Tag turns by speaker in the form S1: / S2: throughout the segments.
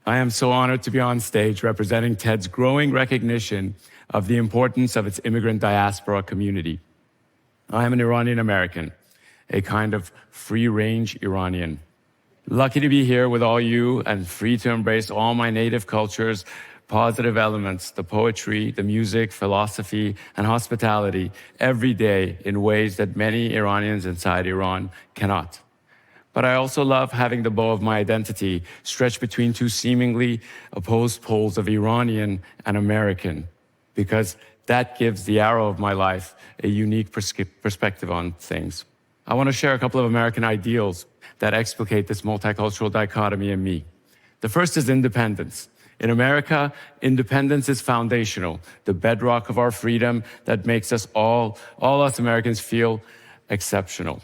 S1: I am so honored to be on stage representing TED's growing recognition of the importance of its immigrant diaspora community. I am an Iranian American, a kind of free-range Iranian. Lucky to be here with all you and free to embrace all my native culture's positive elements, the poetry, the music, philosophy, and hospitality every day in ways that many Iranians inside Iran cannot. But I also love having the bow of my identity stretched between two seemingly opposed poles of Iranian and American, because that gives the arrow of my life a unique perspective on things. I want to share a couple of American ideals that explicate this multicultural dichotomy in me. The first is independence. In America, independence is foundational, the bedrock of our freedom that makes us all us Americans feel exceptional.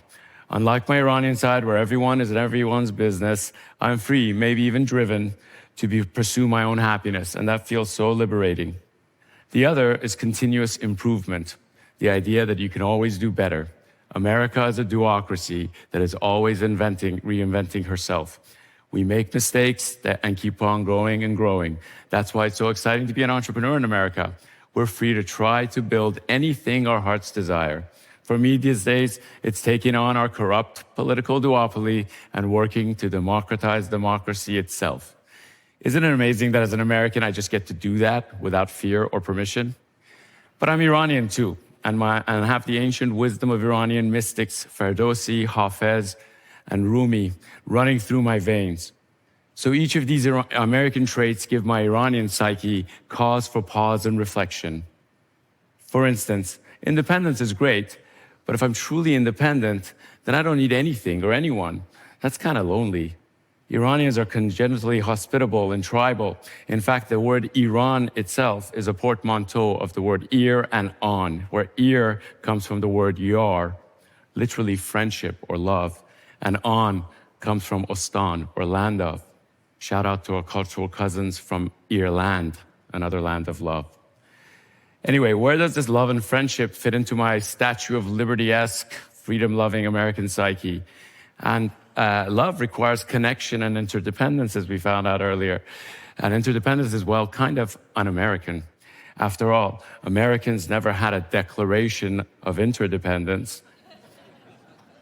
S1: Unlike my Iranian side, where everyone is in everyone's business, I'm free, maybe even driven, to pursue my own happiness, and that feels so liberating. The other is continuous improvement, the idea that you can always do better. America is a duocracy that is always reinventing herself. We make mistakes and keep on growing and growing. That's why it's so exciting to be an entrepreneur in America. We're free to try to build anything our hearts desire. For me these days, it's taking on our corrupt political duopoly and working to democratize democracy itself. Isn't it amazing that as an American, I just get to do that without fear or permission? But I'm Iranian too, and have the ancient wisdom of Iranian mystics, Ferdowsi, Hafez, and Rumi running through my veins. So each of these American traits give my Iranian psyche cause for pause and reflection. For instance, independence is great, but if I'm truly independent, then I don't need anything or anyone. That's kind of lonely. Iranians are congenitally hospitable and tribal. In fact, the word Iran itself is a portmanteau of the word ear and on, where ear comes from the word yar, literally friendship or love, and on comes from ostan, or land of. Shout out to our cultural cousins from Ireland, another land of love. Anyway, where does this love and friendship fit into my Statue of Liberty-esque, freedom-loving American psyche? And love requires connection and interdependence, as we found out earlier. And interdependence is, well, kind of un-American. After all, Americans never had a declaration of interdependence.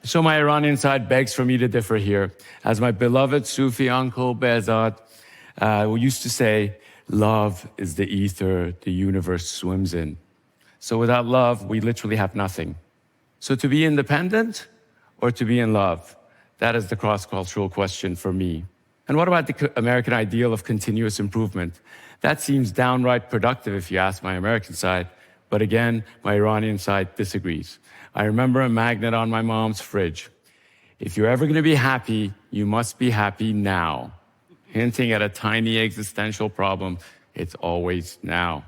S1: So my Iranian side begs for me to differ here. As my beloved Sufi uncle Behzad used to say, love is the ether the universe swims in. So without love, we literally have nothing. So to be independent or to be in love? That is the cross-cultural question for me. And what about the American ideal of continuous improvement? That seems downright productive if you ask my American side. But again, my Iranian side disagrees. I remember a magnet on my mom's fridge. If you're ever going to be happy, you must be happy now. Hinting at a tiny existential problem, it's always now.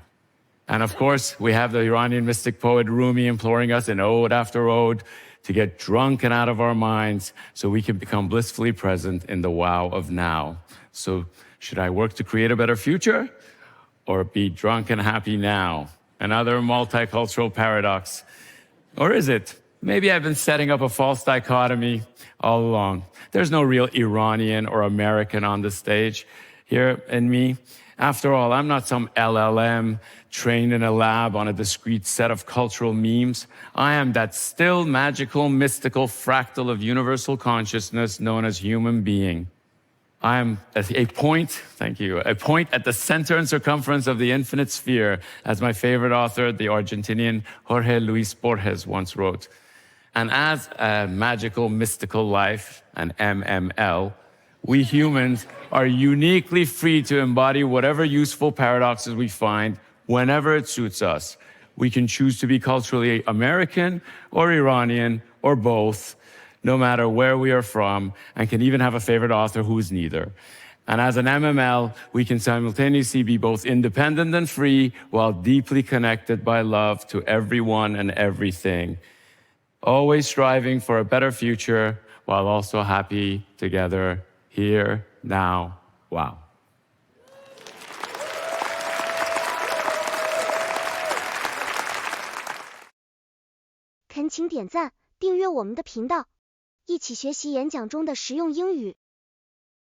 S1: And of course, we have the Iranian mystic poet Rumi imploring us in ode after ode to get drunk and out of our minds so we can become blissfully present in the wow of now. So should I work to create a better future or be drunk and happy now? Another multicultural paradox. Or is it? Maybe I've been setting up a false dichotomy all along. There's no real Iranian or American on the stage here in me. After all, I'm not some LLM trained in a lab on a discrete set of cultural memes. I am that still magical, mystical fractal of universal consciousness known as human being. I am a point at the center and circumference of the infinite sphere, as my favorite author, the Argentinian Jorge Luis Borges, once wrote. And as a magical, mystical life, an MML, we humans are uniquely free to embody whatever useful paradoxes we find whenever it suits us. We can choose to be culturally American or Iranian or both, no matter where we are from, and can even have a favorite author who is neither. And as an MML, we can simultaneously be both independent and free while deeply connected by love to everyone and everything. Always striving for a better future while also happy together, here, now, wow.
S2: 恳请点赞，订阅我们的频道，一起学习演讲中的实用英语。